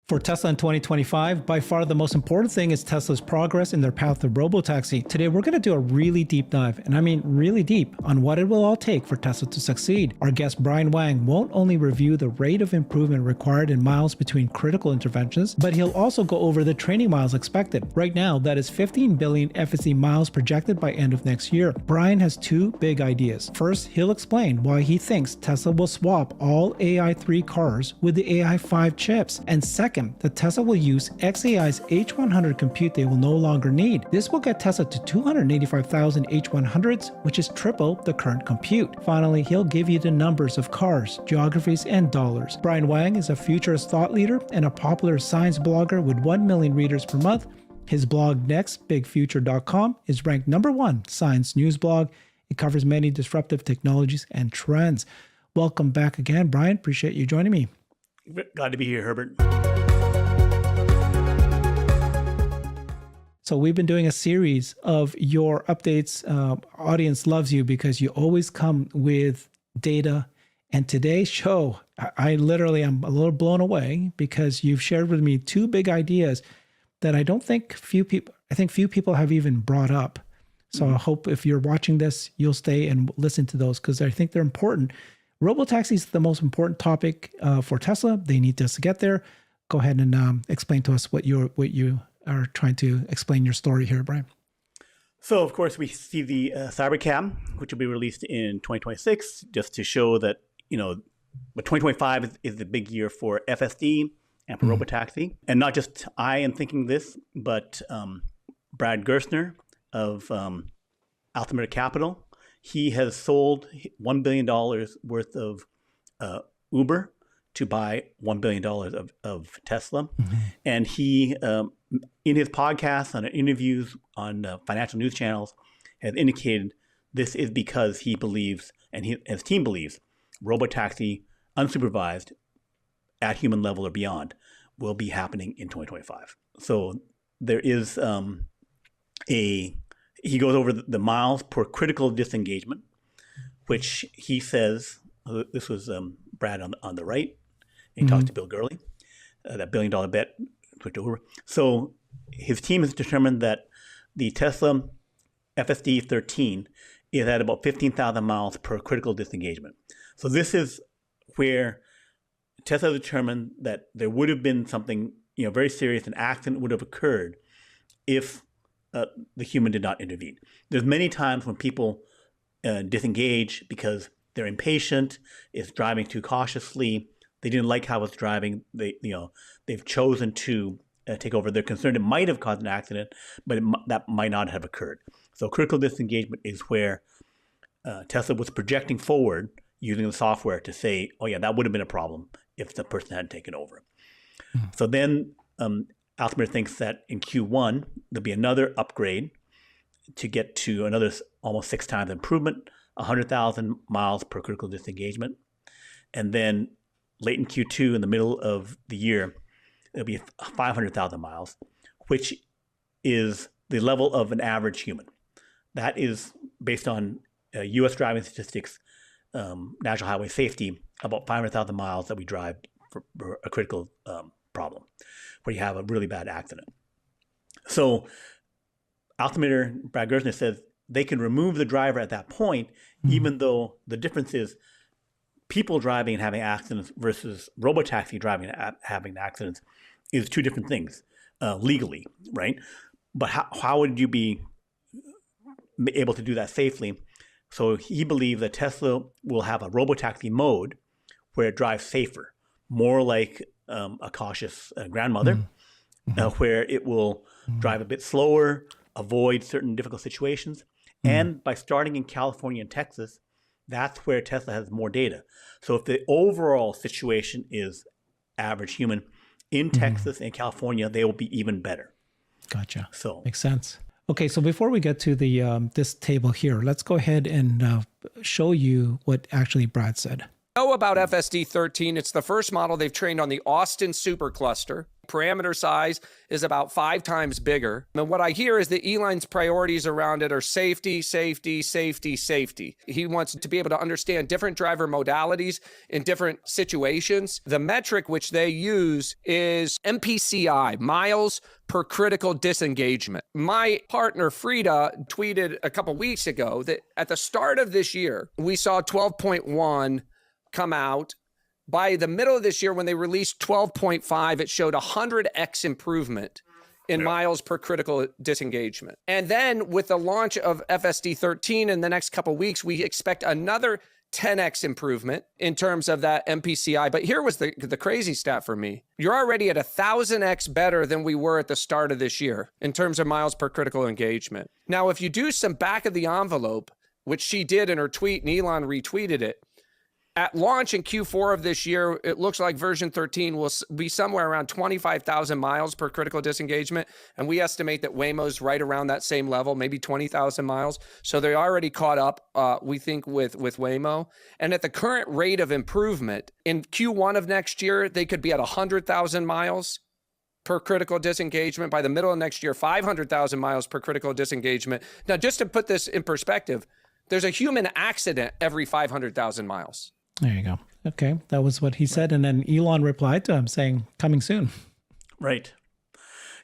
For Tesla in 2025, by far the most important thing is Tesla's progress in their path to robotaxi. Today, we're going to do a really deep dive, and I mean really deep, on what it will all take for Tesla to succeed. Our guest Brian Wang won't only review the rate of improvement required in miles between critical interventions, but he'll also go over the training miles expected. Right now, that is 15 billion FSD miles projected by end of next year. Brian has two big ideas. First, he'll explain why he thinks Tesla will swap all AI3 cars with the AI5 chips, and second, that Tesla will use xAI's H100 compute they will no longer need. This will get Tesla to 285,000 H100s, which is triple the current compute. Finally, he'll give you the numbers of cars, geographies, and dollars. Brian Wang is a futurist thought leader and a popular science blogger with 1 million readers per month. His blog nextbigfuture.com is ranked #1 science news blog. It covers many disruptive technologies and trends. Welcome back again, Brian. Appreciate you joining me. Glad to be here, Herbert. So we've been doing a series of your updates. Audience loves you because you always come with data. And today's show, I literally am a little blown away because you've shared with me two big ideas that I think few people have even brought up. So I hope if you're watching this, you'll stay and listen to those because I think they're important. Robotaxi is the most important topic for Tesla. They need us to get there. Go ahead and explain to us what you are trying to explain your story here, Brian. So, of course, we see the Cybercab, which will be released in 2026, just to show that, but 2025 is the big year for FSD and for robotaxi. And not just I am thinking this, but Brad Gerstner of Altimeter Capital, he has sold $1 billion worth of Uber to buy $1 billion of Tesla. Mm-hmm. And he, in his podcasts, on interviews, on financial news channels, has indicated this is because he believes, and his team believes, robotaxi, unsupervised, at human level or beyond, will be happening in 2025. So there is he goes over the miles per critical disengagement, which he says, this was Brad on the right, and he talks to Bill Gurley, that $1 billion bet switched over. So his team has determined that the Tesla FSD 13 is at about 15,000 miles per critical disengagement. So this is where Tesla determined that there would have been something, very serious, an accident would have occurred if the human did not intervene. There's many times when people disengage because they're impatient, it's driving too cautiously, they didn't like how it's driving, they've chosen to take over. They're concerned it might have caused an accident, but that might not have occurred. So critical disengagement is where Tesla was projecting forward using the software to say, oh yeah, that would have been a problem if the person hadn't taken over. So then Altimeter thinks that in Q1, there'll be another upgrade to get to another almost 6 times improvement, 100,000 miles per critical disengagement. And then late in Q2, in the middle of the year, it'll be 500,000 miles, which is the level of an average human. That is based on U.S. driving statistics, national highway safety, about 500,000 miles that we drive for a critical problem, where you have a really bad accident. So Altimeter, Brad Gerstner says they can remove the driver at that point, even though the difference is people driving and having accidents versus robotaxi driving and having accidents is two different things legally, right? But how would you be able to do that safely? So he believes that Tesla will have a robotaxi mode where it drives safer, more like a cautious grandmother, where it will drive a bit slower, avoid certain difficult situations. And by starting in California and Texas, that's where Tesla has more data. So if the overall situation is average human, in Texas and California, they will be even better. Gotcha. So makes sense. Okay, so before we get to the this table here, let's go ahead and show you what actually Brad said. Know about FSD 13. It's the first model they've trained on the Austin supercluster. parameter size is about 5 times bigger. And what I hear is that Elon's priorities around it are safety, safety, safety, safety. He wants to be able to understand different driver modalities in different situations. The metric which they use is MPCI, miles per critical disengagement. My partner Frida tweeted a couple weeks ago that at the start of this year, we saw 12.1 come out. By the middle of this year, when they released 12.5, it showed 100x improvement in miles per critical disengagement. And then with the launch of FSD 13 in the next couple of weeks, we expect another 10x improvement in terms of that MPCI. But here was the crazy stat for me. You're already at 1,000x better than we were at the start of this year in terms of miles per critical engagement. Now, if you do some back of the envelope, which she did in her tweet and Elon retweeted it, at launch in Q4 of this year, it looks like version 13 will be somewhere around 25,000 miles per critical disengagement. And we estimate that Waymo's right around that same level, maybe 20,000 miles. So they already caught up, we think, with Waymo. And at the current rate of improvement, in Q1 of next year, they could be at 100,000 miles per critical disengagement. By the middle of next year, 500,000 miles per critical disengagement. Now, just to put this in perspective, there's a human accident every 500,000 miles. There you go. Okay, that was what he said. And then Elon replied to him saying, coming soon. Right.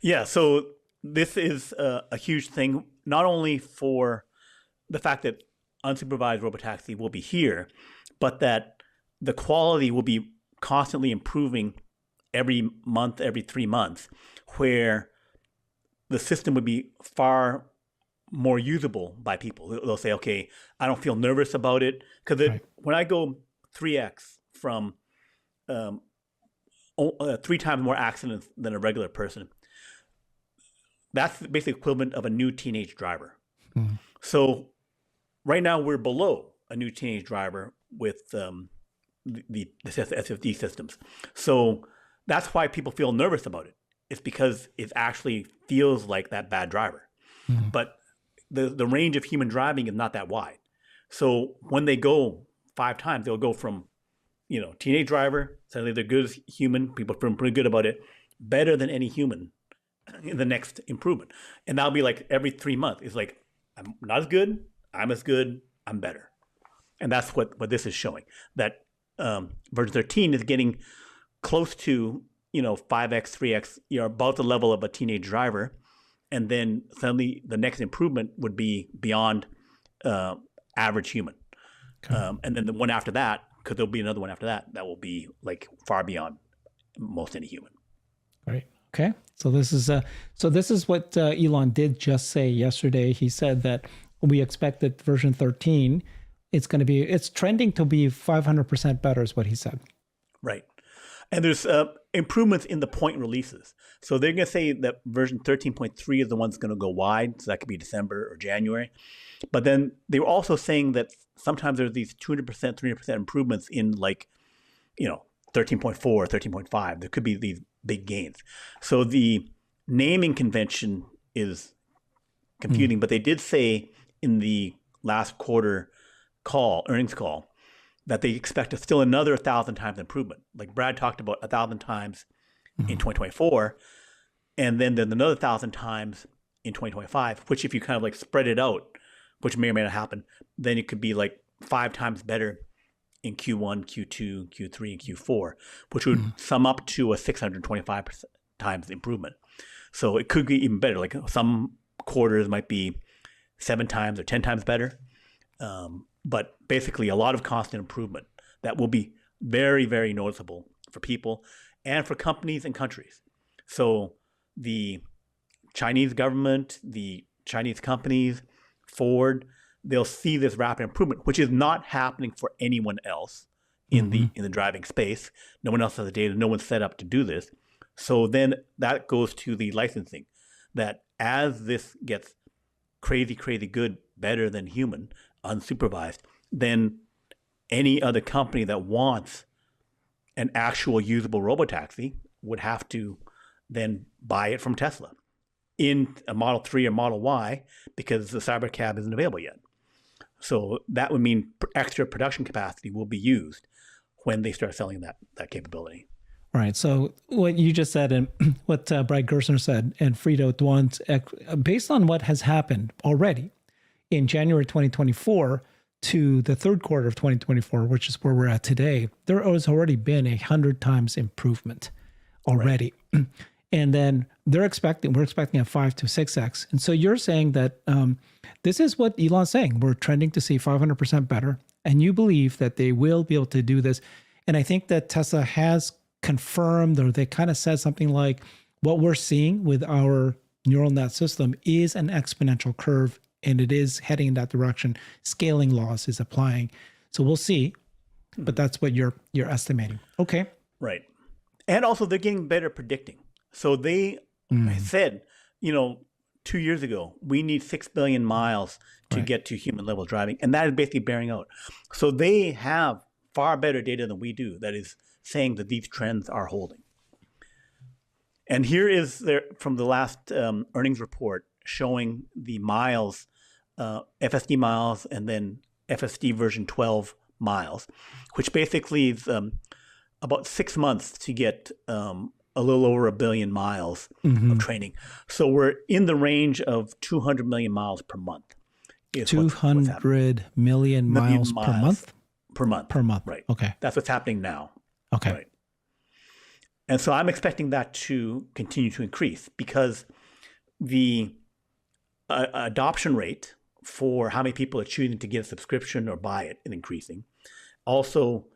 Yeah, so this is a huge thing, not only for the fact that unsupervised robotaxi will be here, but that the quality will be constantly improving every month, every 3 months, where the system would be far more usable by people. They'll say, okay, I don't feel nervous about it. Because when I go 3x from 3 times more accidents than a regular person, that's basically equivalent of a new teenage driver. Mm. So right now we're below a new teenage driver with the SFD systems. So that's why people feel nervous about it. It's because it actually feels like that bad driver. Mm. But the range of human driving is not that wide. So when they go 5 times, they'll go from, teenage driver, suddenly they're good as human, people feel pretty good about it, better than any human in the next improvement. And that'll be like every 3 months. It's like, I'm not as good, I'm as good, I'm better. And that's what this is showing, that version 13 is getting close to, 5x, 3x, about the level of a teenage driver. And then suddenly the next improvement would be beyond average human. Okay. And then the one after that, because there'll be another one after that, that will be like far beyond most any human. Right. Okay. So this is what Elon did just say yesterday. He said that we expect that version 13, it's trending to be 500% better is what he said. Right. And there's improvements in the point releases. So they're going to say that version 13.3 is the one that's going to go wide. So that could be December or January. But then they were also saying that sometimes there's these 200%, 300% improvements in 13.4, 13.5. There could be these big gains. So the naming convention is confusing, but they did say in the last quarter earnings call, that they expect still another 1,000 times improvement. Like Brad talked about 1,000 times in 2024, and then there's another 1,000 times in 2025, which if you kind of like spread it out, which may or may not happen, then it could be like 5 times better in Q1, Q2, Q3, and Q4, which would sum up to a 625 times improvement. So it could be even better. Like some quarters might be 7 times or 10 times better. But basically a lot of constant improvement that will be very, very noticeable for people and for companies and countries. So the Chinese government, the Chinese companies, Ford, they'll see this rapid improvement, which is not happening for anyone else in the driving space. No one else has the data. No one's set up to do this. So then that goes to the licensing, that as this gets crazy, crazy good, better than human, unsupervised, then any other company that wants an actual usable robotaxi would have to then buy it from Tesla in a Model 3 or Model Y because the Cybercab isn't available yet. So that would mean extra production capacity will be used when they start selling that capability. Right. So what you just said and what Brad Gerstner said and Frito Duan, based on what has happened already in January 2024 to the third quarter of 2024, which is where we're at today, there has already been 100 times improvement already. Right. And then we're expecting a 5 to 6x. And so you're saying that this is what Elon's saying. We're trending to see 500% better. And you believe that they will be able to do this. And I think that Tesla has confirmed, or they kind of said something like, what we're seeing with our neural net system is an exponential curve, and it is heading in that direction. Scaling laws is applying. So we'll see, but that's what you're estimating. Okay. Right. And also they're getting better at predicting. So they said, 2 years ago, we need 6 billion miles to get to human level driving. And that is basically bearing out. So they have far better data than we do that is saying that these trends are holding. And here is from the last earnings report showing the miles, FSD miles, and then FSD version 12 miles, which basically is about 6 months to get a little over 1 billion miles of training. So we're in the range of 200 million miles per month. 200 million miles per month? Per month. Per month. Right. Okay. That's what's happening now. Okay. Right. And so I'm expecting that to continue to increase because the adoption rate for how many people are choosing to get a subscription or buy it is increasing. Also,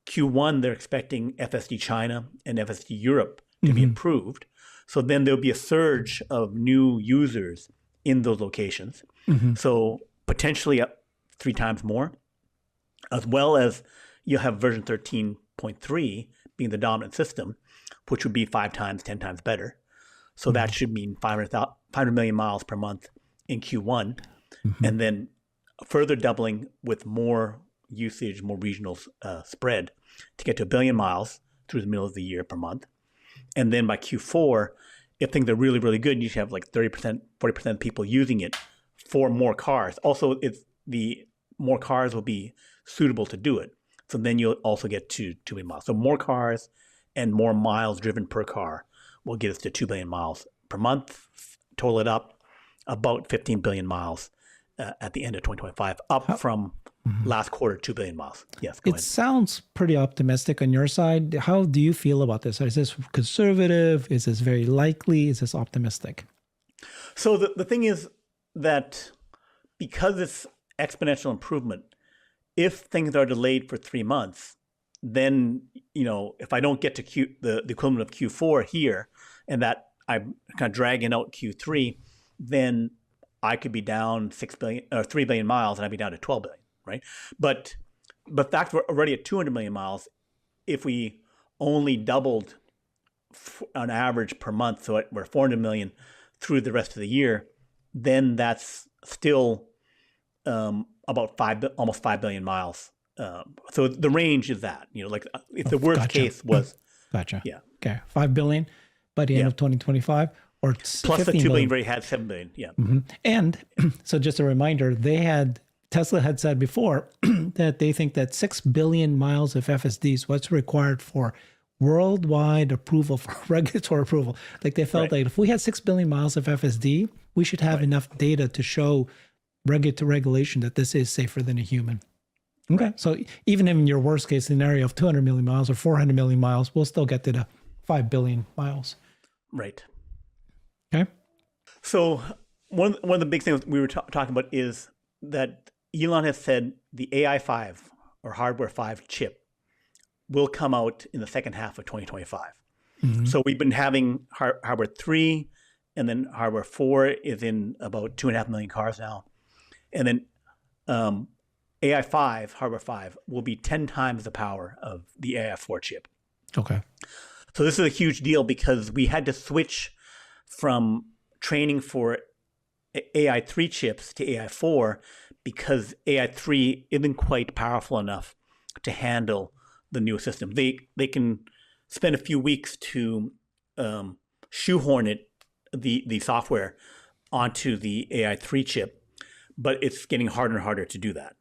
Q1, they're expecting FSD China and FSD Europe to be improved. So then there'll be a surge of new users in those locations. So potentially up 3 times more, as well as you'll have version 13.3 being the dominant system, which would be 5 times, 10 times better. So that should mean 500 million miles per month in Q1, and then further doubling with more usage, more regional spread to get to 1 billion miles through the middle of the year per month. And then by Q4, if things are really, really good, you should have like 30%, 40% of people using it for more cars. Also, the more cars will be suitable to do it. So then you'll also get to 2 billion miles. So more cars and more miles driven per car will get us to 2 billion miles per month. Total it up, about 15 billion miles at the end of 2025, up from last quarter, 2 billion miles. Yes, go ahead. Sounds pretty optimistic on your side. How do you feel about this? Is this conservative? Is this very likely? Is this optimistic? So the thing is that because it's exponential improvement, if things are delayed for 3 months, then, if I don't get to the equivalent of Q4 here, and that I'm kind of dragging out Q3, then I could be down 6 billion or 3 billion miles, and I'd be down to 12 billion, right? But that's we're already at 200 million miles. If we only doubled on average per month, so we're 400 million through the rest of the year, then that's still about almost 5 billion miles. So the range is that, if the worst case was. Gotcha. Yeah. Okay. 5 billion by the end of 2025, or plus the 2 billion where you had 7 billion. Yeah. And so just a reminder, Tesla had said before that they think that 6 billion miles of FSD is what's required for worldwide approval, for regulatory approval. Like they felt like if we had 6 billion miles of FSD, we should have enough data to show regulation that this is safer than a human. Okay. Right. So even in your worst case scenario of 200 million miles or 400 million miles, we'll still get to the 5 billion miles. Right. Okay. So one of the big things we were talking about is that Elon has said the AI5 or hardware 5 chip will come out in the second half of 2025. So we've been having hardware 3, and then hardware 4 is in about 2.5 million cars now. And then AI5, hardware 5, will be 10 times the power of the AI4 chip. Okay. So this is a huge deal because we had to switch from training for AI3 chips to AI4 because AI3 isn't quite powerful enough to handle the new system. They can spend a few weeks to shoehorn the software onto the AI3 chip, but it's getting harder and harder to do that.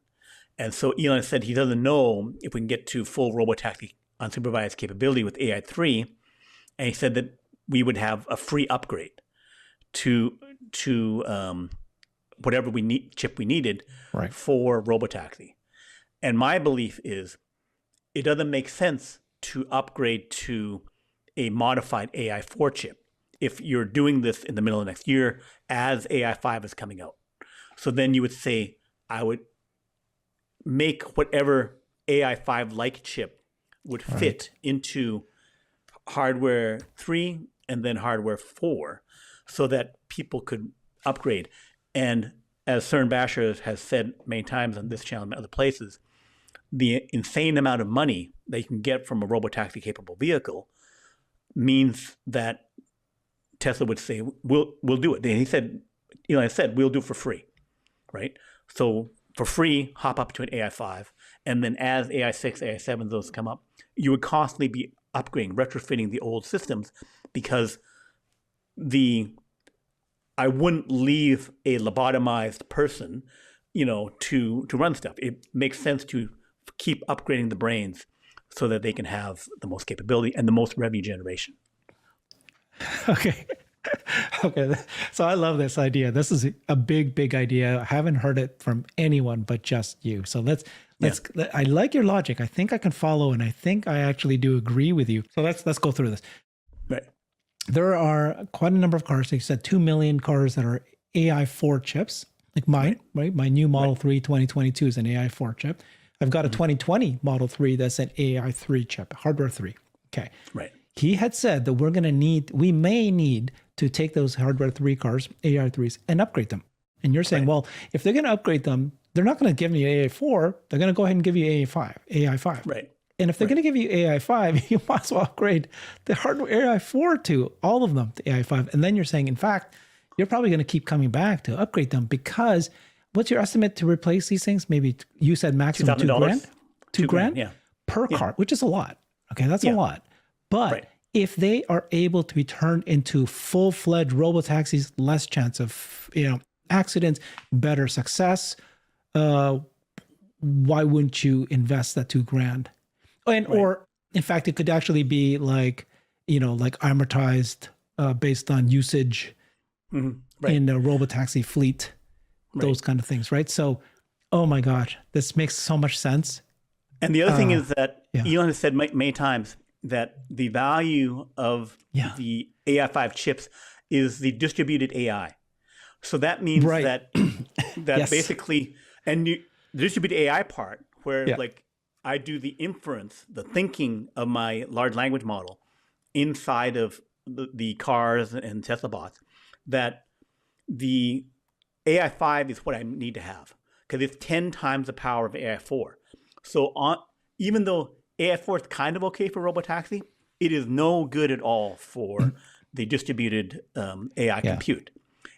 And so Elon said he doesn't know if we can get to full robotaxi unsupervised capability with AI3, and he said that we would have a free upgrade to whatever chip we needed Right. for robotaxi. And my belief is it doesn't make sense to upgrade to a modified AI4 chip if you're doing this in the middle of next year as AI5 is coming out. So then you would say, I would make whatever AI5-like chip would fit into hardware 3 and then hardware 4 so that people could upgrade. And as Søren Basher has said many times on this channel and other places, the insane amount of money that you can get from a robotaxi-capable vehicle means that Tesla would say, we'll do it. And he said, Elon said, we'll do it for free, right? So for free, hop up to an AI5. And then as AI6, AI7, those come up, you would constantly be upgrading, retrofitting the old systems because I wouldn't leave a lobotomized person, to run stuff. It makes sense to keep upgrading the brains so that they can have the most capability and the most revenue generation. Okay. Okay. So I love this idea. This is a big idea. I haven't heard it from anyone but just you. So I like your logic. I think I can follow, and I think I actually do agree with you. So let's go through this. Right. There are quite a number of cars. Like you said, 2 million cars that are AI4 chips, like mine, right? My new Model 3 2022 is an AI4 chip. I've got a 2020 Model 3 that's an AI3 chip, hardware 3. Okay. Right. He had said that we may need to take those hardware 3 cars, AI3s, and upgrade them. And you're saying, well, if they're going to upgrade them, they're not going to give you AI4. They're going to go ahead and give you AI5. Right. And if they're going to give you AI5, you might as well upgrade the hardware AI4 to all of them to AI5. And then you're saying, in fact, you're probably going to keep coming back to upgrade them because what's your estimate to replace these things? Maybe you said maximum $2,000? $2,000 per car, which is a lot. Okay, that's a lot. But if they are able to be turned into full-fledged robotaxis, less chance of accidents, better success, why wouldn't you invest that $2,000? Or in fact, it could actually be like amortized based on usage in a robotaxi fleet, those kind of things, right? So, oh my gosh, this makes so much sense. And the other thing is that Elon has said many times that the value of the AI5 chips is the distributed AI. So that means that basically, and the distributed AI part where I do the inference, the thinking of my large language model inside of the cars and Tesla bots, that the AI5 is what I need to have because it's 10 times the power of AI4. So even though AI4 is kind of okay for robotaxi, it is no good at all for the distributed AI compute.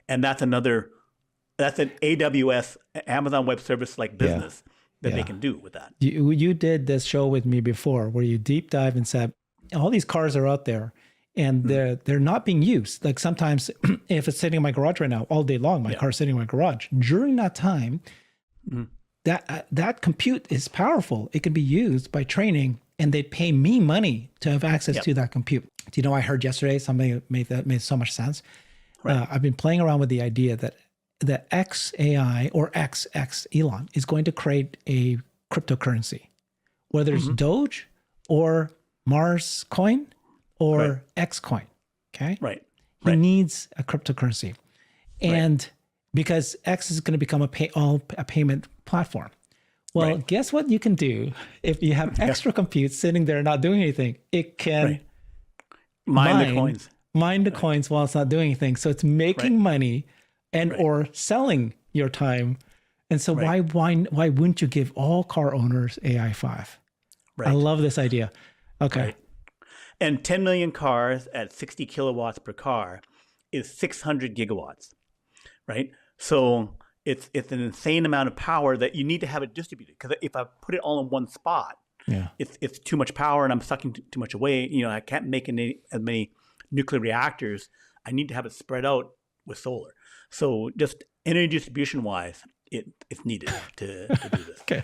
And that's an AWS, Amazon Web Service like business that they can do with that. You did this show with me before where you deep dive and said, all these cars are out there and they're not being used. Like sometimes if it's sitting in my garage right now, all day long, my car's sitting in my garage. During that time, that compute is powerful. It can be used by training and they pay me money to have access to that compute. Do you know, I heard yesterday something that made so much sense. I've been playing around with the idea that the XAI or XX Elon is going to create a cryptocurrency, whether it's Doge or Mars coin or X coin. Okay. He needs a cryptocurrency. And because X is going to become a payment platform. Well, guess what you can do if you have extra compute sitting there not doing anything? It can mine the coins. Mine the coins while it's not doing anything. So it's making money and or selling your time. And so why wouldn't you give all car owners AI5? I love this idea. Okay. And 10 million cars at 60 kilowatts per car is 600 gigawatts, right? So it's an insane amount of power that you need to have it distributed. Because if I put it all in one spot, it's too much power and I'm sucking too much away. I can't make as many nuclear reactors. I need to have it spread out with solar. So just energy distribution wise, it's needed to do this. Okay.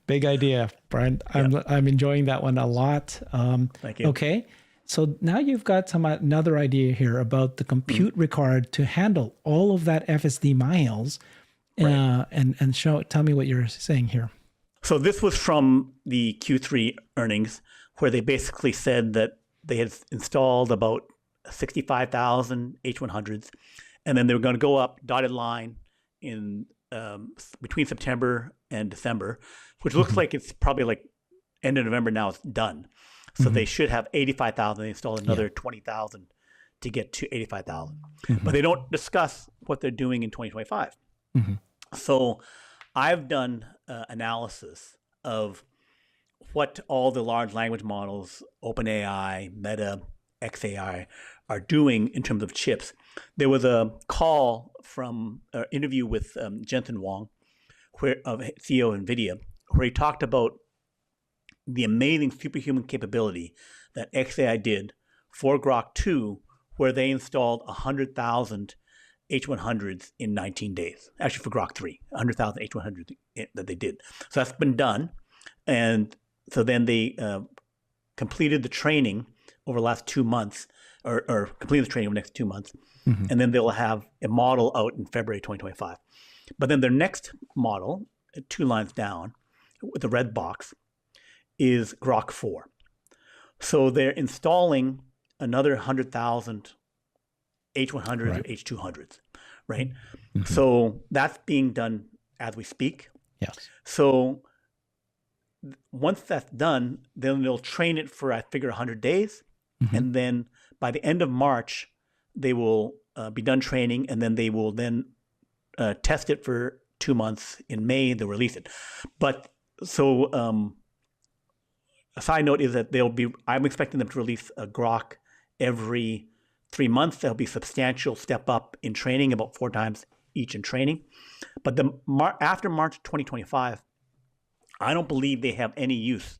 Big idea, Brian. I'm enjoying that one a lot. Thank you. Okay. So now you've got another idea here about the compute required to handle all of that FSD miles. Right. And tell me what you're saying here. So this was from the Q3 earnings, where they basically said that they had installed about 65,000 H100s, and then they were going to go up dotted line in between September and December, which looks like it's probably like end of November now. It's done. So they should have 85,000. They installed another 20,000 to get to 85,000. But they don't discuss what they're doing in 2025. So I've done analysis of what all the large language models, OpenAI, Meta, XAI, are doing in terms of chips. There was a call from an interview with Jensen Wang, CEO of NVIDIA, where he talked about the amazing superhuman capability that XAI did for Grok 2, where they installed 100,000 H100s in 19 days. Actually, for Grok 3, 100,000 H100s that they did. So that's been done. And so then they completed the training over the last 2 months, or completed the training over the next 2 months. And then they'll have a model out in February 2025. But then their next model, 2 lines down, with the red box, is Grok 4. So they're installing another 100,000 H100s or H200s, right? So that's being done as we speak. Yes. So once that's done, then they'll train it for, I figure, 100 days. And then by the end of March, they will be done training, and then they will then test it for 2 months. In May, they'll release it. But so a side note is that I'm expecting them to release a Grok every 3 months. There'll be a substantial step up in training, about 4 times each in training. But after March 2025, I don't believe they have any use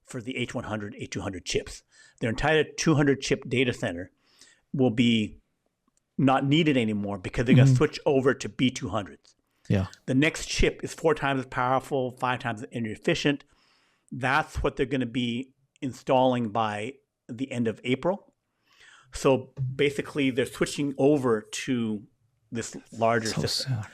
for the H100, H200 chips. Their entire 200 chip data center will be not needed anymore because they're going to switch over to B200s. Yeah. The next chip is 4 times as powerful, 5 times as energy efficient. That's what they're going to be installing by the end of April. So basically, they're switching over to this larger system. Soon.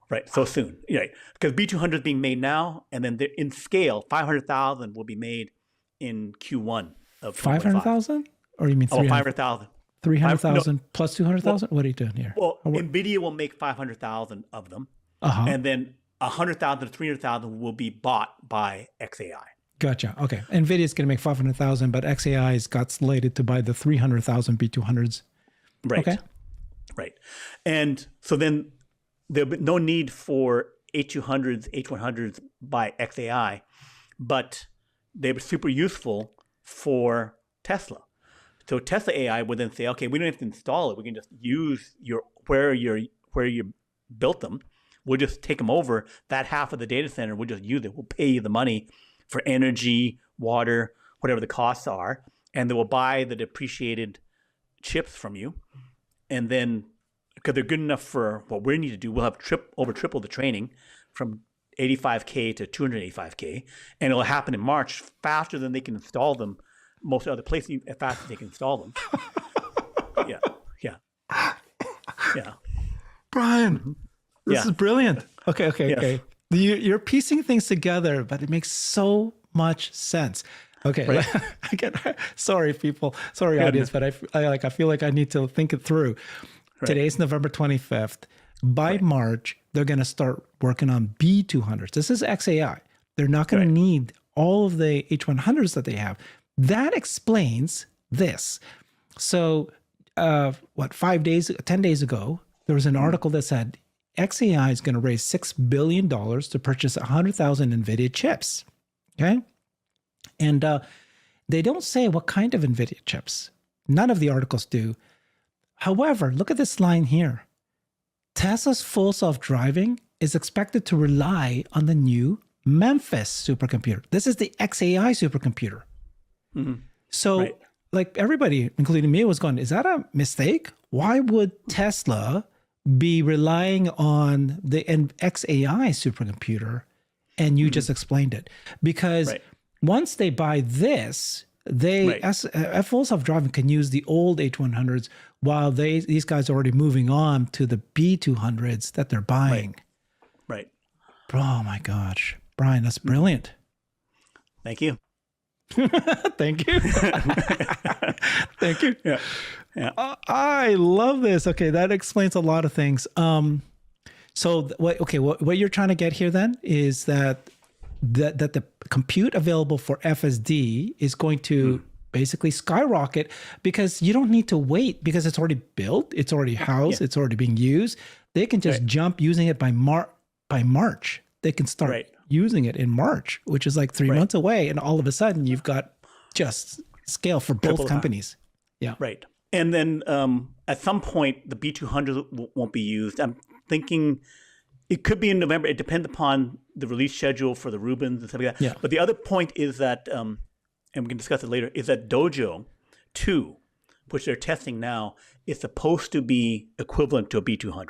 Right, so soon. Right, because B200 is being made now, and then they're in scale, 500,000 will be made in Q1 of 500,000? Or you mean 300,000? 300? 500,000. 300,000 plus 200,000? What are you doing here? Well, NVIDIA will make 500,000 of them, and then 100,000 to 300,000 will be bought by XAI. Gotcha. Okay. NVIDIA's going to make 500,000, but XAI's got slated to buy the 300,000 B200s. Right. Okay. Right. And so then there'll be no need for H200s, H100s by XAI, but they were super useful for Tesla. So Tesla AI would then say, okay, we don't have to install it. We can just use where you built them. We'll just take them over. That half of the data center, we'll just use it. We'll pay you the money for energy, water, whatever the costs are, and they will buy the depreciated chips from you. And then, because they're good enough for what we need to do, we'll have triple the training from 85K to 285K, and it'll happen in March faster than they can install them. Most other places, as fast as they can install them. Yeah. Brian, this is brilliant. Okay. You're piecing things together, but it makes so much sense. Okay. Right. Again, sorry, people. Sorry, audience, but I feel like I need to think it through. Right. Today's November 25th. By March, they're going to start working on B200s. This is XAI. They're not going to need all of the H100s that they have. That explains this. So, 10 days ago, there was an article that said XAI is going to raise $6 billion to purchase 100,000 NVIDIA chips. Okay. And they don't say what kind of NVIDIA chips. None of the articles do. However, look at this line here. Tesla's full self-driving is expected to rely on the new Memphis supercomputer. This is the XAI supercomputer. So like everybody, including me, was going, is that a mistake? Why would Tesla be relying on the XAI supercomputer, and you just explained it. Because once they buy this, full self-driving can use the old H100s while these guys are already moving on to the B200s that they're buying. Right. Oh my gosh, Brian, that's brilliant. Thank you. Thank you. Thank you. Yeah. I love this. Okay, that explains a lot of things. So what you're trying to get here then is that the compute available for FSD is going to basically skyrocket, because you don't need to wait, because it's already built, it's already housed, it's already being used. They can just jump using it by March. They can start using it in March, which is like 3 months away, and all of a sudden you've got just scale for both companies. Yeah. Right. And then at some point the B200 won't be used. I'm thinking it could be in November. It depends upon the release schedule for the Rubens and stuff like that. Yeah. But the other point is that, and we can discuss it later, is that Dojo 2, which they're testing now, is supposed to be equivalent to a B200.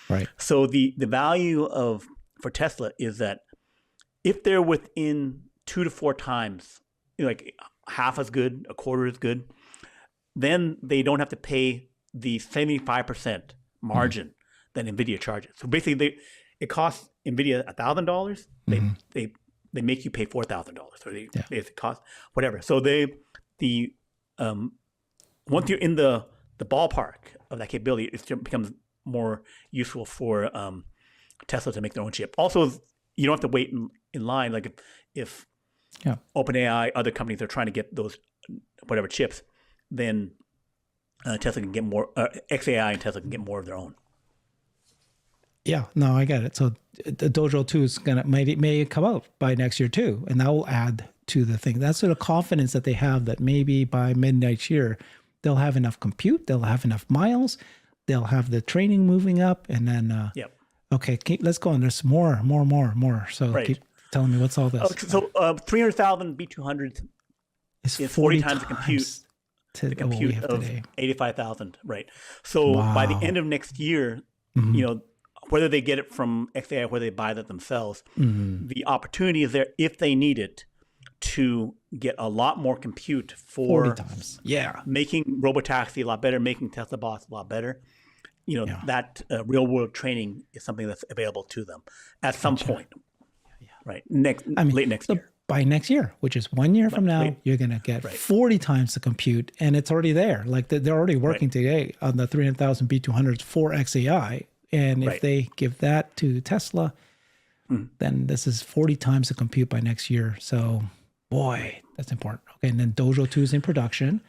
Right. So the value for Tesla is that if they're within 2 to 4 times, like half as good, a quarter as good, then they don't have to pay the 75% margin that NVIDIA charges. So basically, it costs NVIDIA $1,000. They make you pay $4,000, or it costs whatever. So once you're in the ballpark of that capability, it becomes more useful for Tesla to make their own chip. Also, you don't have to wait in line. Like if OpenAI, other companies are trying to get those whatever chips, then Tesla can get more. XAI and Tesla can get more of their own. Yeah, no, I get it. So the Dojo 2 is may come out by next year too, and that will add to the thing. That's sort of confidence that they have that maybe by mid next year they'll have enough compute, they'll have enough miles, they'll have the training moving up, and then okay, let's go on. There's more. So keep telling me what's all this. So 300,000 B200s is 40 times the compute. The compute of today. 85,000, right? So by the end of next year, whether they get it from XAI, whether they buy that themselves, the opportunity is there if they need it to get a lot more compute for 40 times. Yeah, making robotaxi a lot better, making Tesla bots a lot better. That real world training is something that's available to them at some point, right? Late next year. By next year, which is 1 year from now, you're going to get 40 times the compute, and it's already there. Like they're already working today on the 300,000 B200s for XAI. And if they give that to Tesla, then this is 40 times the compute by next year. So, boy, that's important. Okay, and then Dojo 2 is in production,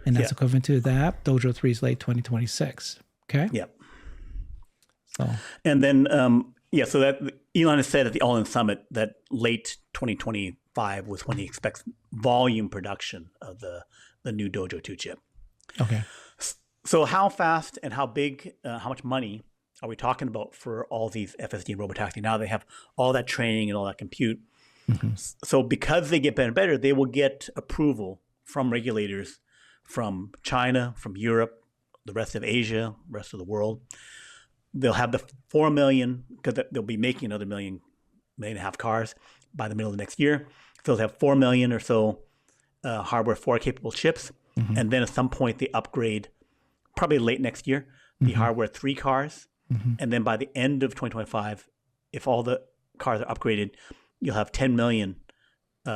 and that's equivalent to that. Dojo 3 is late 2026. Okay? Yep. So, and then, so that Elon has said at the All-In Summit that late 2025 was when he expects volume production of the new Dojo 2 chip. Okay. So how fast and how big, how much money are we talking about for all these FSD and robotaxi? Now they have all that training and all that compute. So because they get better and better, they will get approval from regulators from China, from Europe, the rest of Asia, rest of the world. They'll have the 4 million, because they'll be making another million and a half cars by the middle of next year. So they'll have 4 million or so hardware 4 capable chips. And then at some point they upgrade, probably late next year, the hardware 3 cars. And then by the end of 2025, if all the cars are upgraded, you'll have 10 million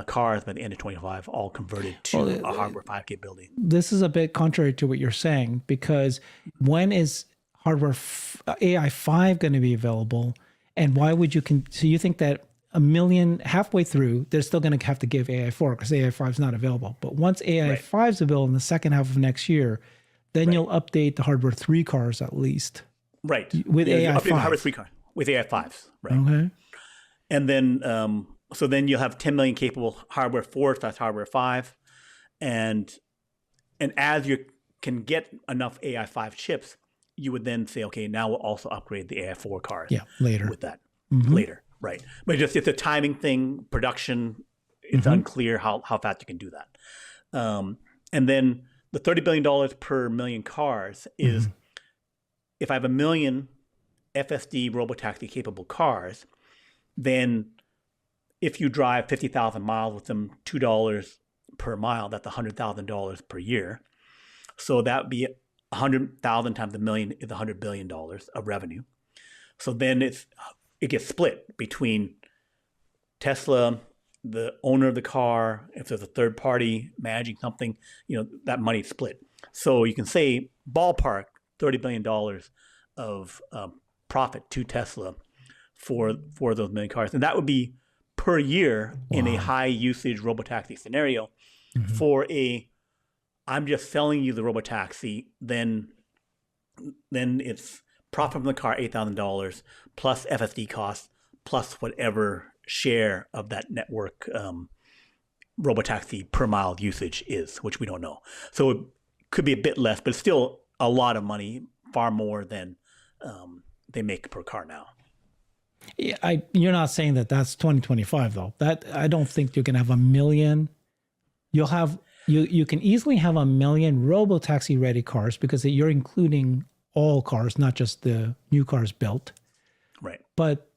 cars by the end of 2025, all converted to a hardware 5 capability. This is a bit contrary to what you're saying, because when is hardware AI 5 going to be available? And why would you so you think that a million halfway through, they're still going to have to give AI 4 because AI 5 is not available. But once AI 5 is available in the second half of next year, then you'll update the hardware 3 cars at least. Right. With AI 5. Hardware 3 cars with AI 5s. Right. Okay. And then, so then you'll have 10 million capable hardware 4, that's hardware 5. And as you can get enough AI 5 chips, you would then say, okay, now we'll also upgrade the AI 4 cars. Yeah, later. With that. Later. Right. But it's a timing thing, production, it's unclear how fast you can do that. And then the $30 billion per million cars is, if I have a million FSD robotaxi capable cars, then if you drive 50,000 miles with them, $2 per mile, that's $100,000 per year. So that would be 100,000 times a million is $100 billion of revenue. So then it gets split between Tesla, the owner of the car. If there's a third party managing something, that money's split. So you can say ballpark $30 billion of profit to Tesla for those million cars. And that would be per year in a high usage robotaxi scenario. For I'm just selling you the robotaxi, then it's profit from the car, $8,000 plus FSD costs plus whatever share of that network robotaxi per mile usage is, which we don't know. So it could be a bit less, but it's still a lot of money, far more than they make per car now. Yeah, you're not saying that that's 2025 though. That I don't think you're gonna have 1 million. You'll have you can easily have 1 million robotaxi ready cars because you're including all cars, not just the new cars built. Right. But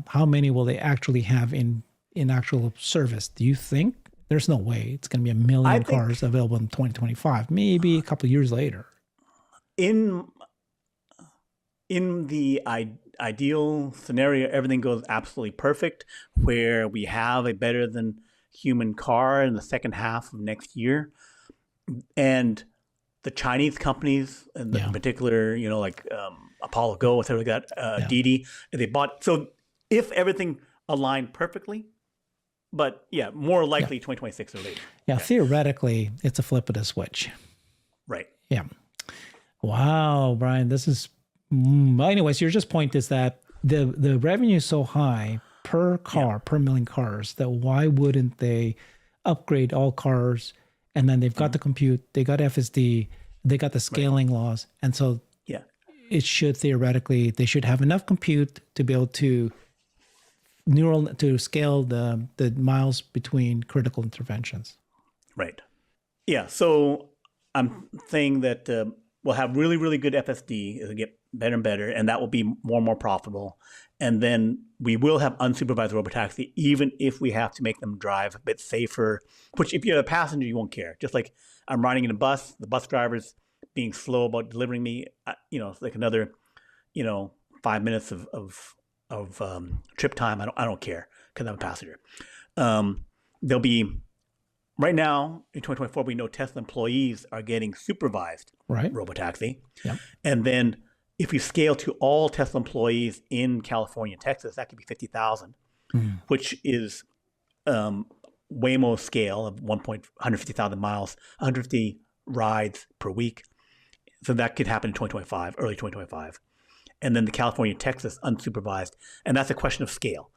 how many will they actually have in actual service? Do you think? There's no way it's going to be 1 million cars available in 2025. Maybe a couple of years later. In the ideal scenario, everything goes absolutely perfect, where we have a better than human car in the second half of next year, and the Chinese companies, and in particular, like Apollo Go, whatever they got, Didi, they bought. So if everything aligned perfectly, but more likely 2026 or later. Yeah, theoretically, it's a flip of the switch. Right. Yeah. Wow, Brian, this is. Anyways, your just point is that the revenue is so high per car, per million cars, that why wouldn't they upgrade all cars? And then they've got the compute, they got FSD, they got the scaling laws. And so it should theoretically, they should have enough compute to be able to scale the miles between critical interventions. Right. Yeah. So I'm saying that we'll have really, really good FSD. It'll get better and better, and that will be more and more profitable. And then we will have unsupervised robotaxi, even if we have to make them drive a bit safer, which if you're a passenger, you won't care. Just like I'm riding in a bus, the bus driver's being slow about delivering me, it's like another, 5 minutes of trip time. I don't care because I'm a passenger. There'll be, right now in 2024, we know Tesla employees are getting supervised robotaxi. Yep. And then if you scale to all Tesla employees in California and Texas, that could be 50,000, which is Waymo scale of 150,000 miles, 150 rides per week. So that could happen in 2025, early 2025. And then the California, Texas unsupervised. And that's a question of scale.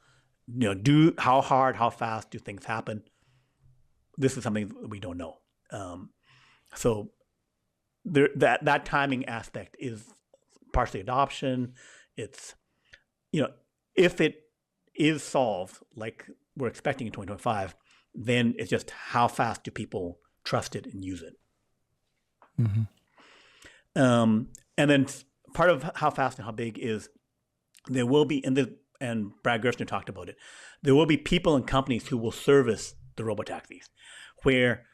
How hard, how fast do things happen? This is something that we don't know. So that timing aspect is partially adoption. It's, if it is solved like we're expecting in 2025, then it's just how fast do people trust it and use it. And then part of how fast and how big is there will be, and Brad Gerstner talked about it, there will be people and companies who will service the robotaxis, where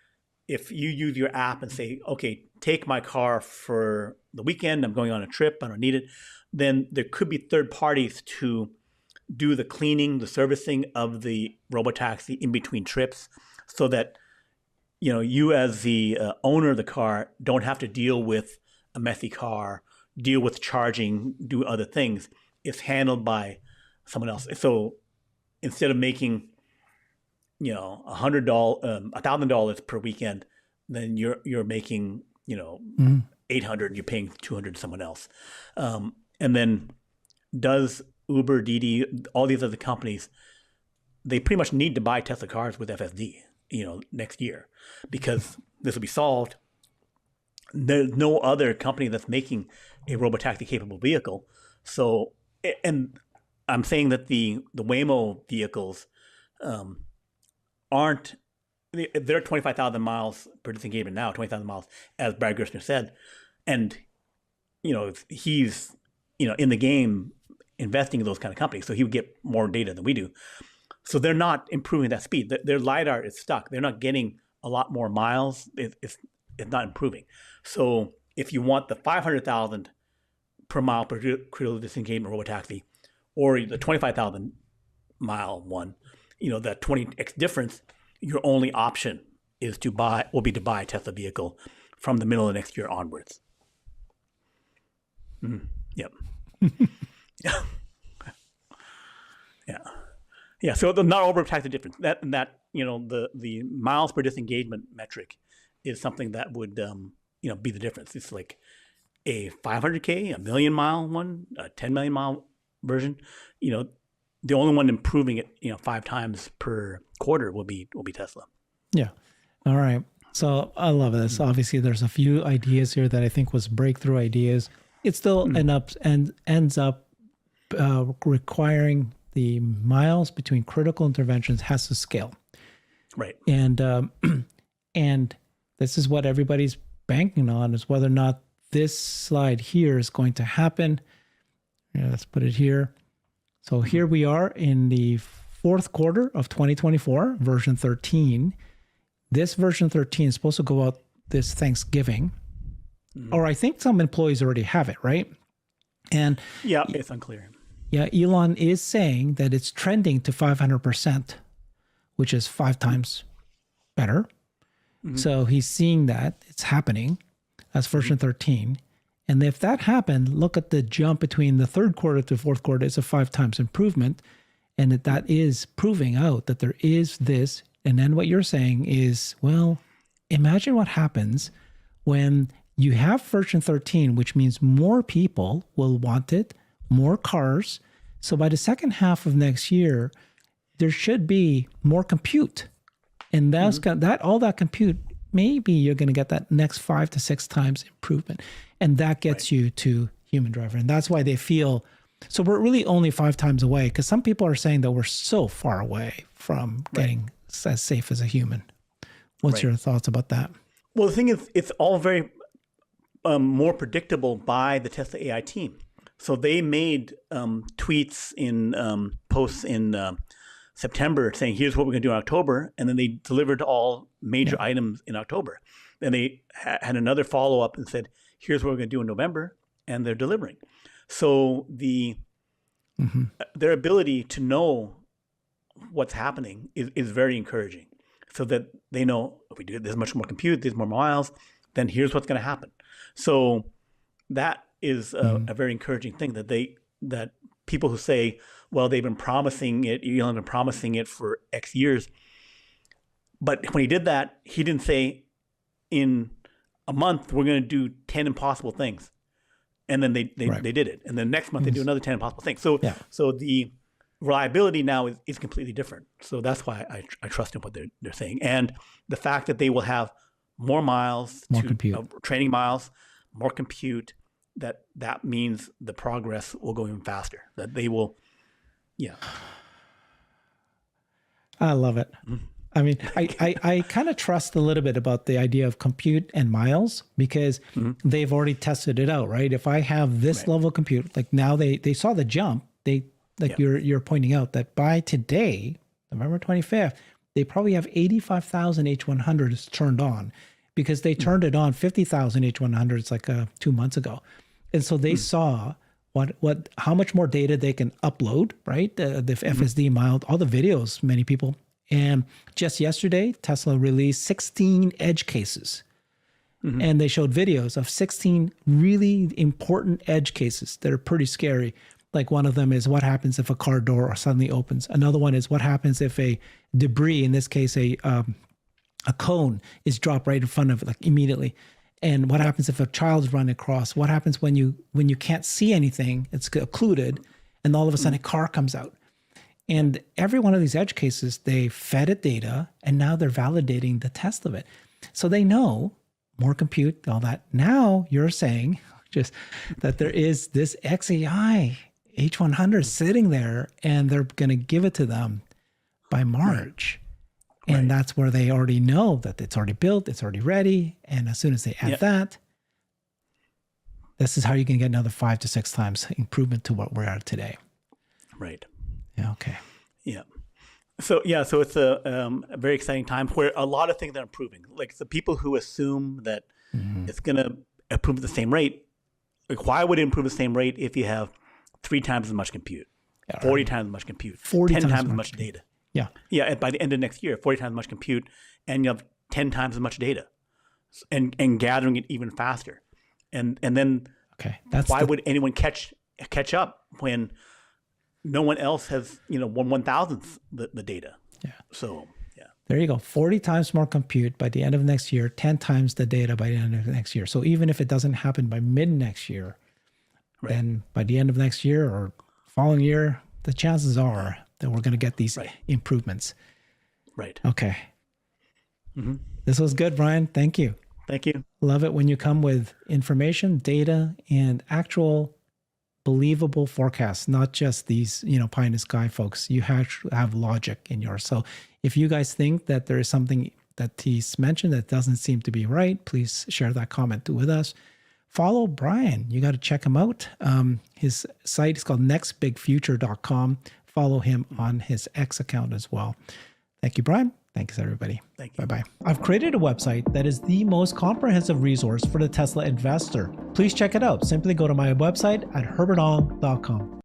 if you use your app and say, okay, take my car for the weekend, I'm going on a trip, I don't need it, then there could be third parties to do the cleaning, the servicing of the robotaxi in between trips, so that you as the owner of the car don't have to deal with a messy car, deal with charging, do other things. It's handled by someone else. So instead of making $100,000 per weekend, then you're making $800, you're paying $200 to someone else. And then does Uber, Didi, all these other companies, they pretty much need to buy Tesla cars with FSD, next year, because this will be solved. There's no other company that's making a robotaxi capable vehicle. So, and I'm saying that the Waymo vehicles aren't, they're 25,000 miles per disengagement now, 20,000 miles, as Brad Gerstner said. And, he's, in the game investing in those kind of companies. So he would get more data than we do. So they're not improving that speed. Their LiDAR is stuck. They're not getting a lot more miles. It's not improving. So if you want the 500,000 per mile per critical disengagement robotaxi, or the 25,000 mile one, that 20x difference, your only option will be to buy a Tesla vehicle from the middle of next year onwards. Yep. Yeah. Yeah. Yeah. So the not overtax the difference. That the miles per disengagement metric is something that would be the difference. It's like a 500K, a million mile one, a 10 million mile version. The only one improving it 5 times per quarter will be Tesla. Yeah. All right. So I love this. Obviously, there's a few ideas here that I think was breakthrough ideas. It still ends up requiring the miles between critical interventions has to scale. Right. And this is what everybody's banking on, is whether or not this slide here is going to happen. Let's put it here. So here we are in the fourth quarter of 2024, version 13. This version 13 is supposed to go out this Thanksgiving. Or I think some employees already have it, right? And yeah, it's unclear. Yeah, Elon is saying that it's trending to 500%, which is 5 times better. So he's seeing that it's happening. That's version 13. And if that happened, look at the jump between the third quarter to fourth quarter. It's a 5 times improvement. And that is proving out that there is this. And then what you're saying is, well, imagine what happens when you have version 13, which means more people will want it, more cars. So by the second half of next year, there should be more compute. And that's all that compute, maybe you're going to get that next 5 to 6 times improvement. And that gets you to human driver. And that's why they feel, so we're really only 5 times away, because some people are saying that we're so far away from getting as safe as a human. What's your thoughts about that? Well, the thing is, it's all very more predictable by the Tesla AI team. So they made tweets in posts in September saying, here's what we're going to do in October. And then they delivered all major items in October. Then they had another follow-up and said, here's what we're going to do in November. And they're delivering. So their ability to know what's happening is very encouraging. So that they know, if we do this much more compute, there's more miles, then here's what's going to happen. So that is a very encouraging thing, that people who say, well, they've been promising it, Elon's been promising it for X years. But when he did that, he didn't say, in a month, we're going to do 10 impossible things. And then they did it. And then next month, they do another 10 impossible things. So the reliability now is completely different. So that's why I trust in what they're saying. And the fact that they will have more miles, training miles, more compute, that means the progress will go even faster. That they will, I love it. I mean, I kind of trust a little bit about the idea of compute and miles, because they've already tested it out, right? If I have this level of compute, like now they saw the jump, you're pointing out that by today, November 25th, they probably have 85,000 H100s turned on, because they turned it on 50,000 H100s like 2 months ago. And so they saw how much more data they can upload, right? The FSD mild, all the videos, many people. And just yesterday, Tesla released 16 edge cases. And they showed videos of 16 really important edge cases that are pretty scary. Like one of them is, what happens if a car door suddenly opens? Another one is, what happens if a debris, in this case, a cone, is dropped right in front of it, like immediately? And what happens if a child's running across? What happens when you can't see anything, it's occluded, and all of a sudden a car comes out? And every one of these edge cases, they fed it data, and now they're validating the test of it. So they know more compute, all that. Now you're saying just that there is this XAI H100 sitting there, and they're going to give it to them by March. And that's where they already know that it's already built, it's already ready. And as soon as they add that, this is how you can get another 5 to 6 times improvement to what we're at today. Right. Yeah. Okay. Yeah. So it's a very exciting time where a lot of things are improving. Like the people who assume that it's going to improve at the same rate, like why would it improve at the same rate if you have 3 times as much compute, 40 times as much compute, 10 times as much data? Yeah. Yeah. By the end of next year, 40 times as much compute, and you have 10 times as much data, and gathering it even faster, and then why would anyone catch up when no one else has 1/1000th the data? Yeah. So yeah. There you go. 40 times more compute by the end of next year, 10 times the data by the end of next year. So even if it doesn't happen by mid next year, then by the end of next year or following year, the chances are that we're going to get these improvements. Right. Okay. This was good, Brian. Thank you. Thank you. Love it when you come with information, data, and actual believable forecasts, not just these, pie in the sky folks. You have logic in yours. So if you guys think that there is something that he's mentioned that doesn't seem to be right, please share that comment with us. Follow Brian. You got to check him out. His site is called nextbigfuture.com. Follow him on his X account as well. Thank you, Brian. Thanks, everybody. Thank you. Bye-bye. I've created a website that is the most comprehensive resource for the Tesla investor. Please check it out. Simply go to my website at herbertong.com.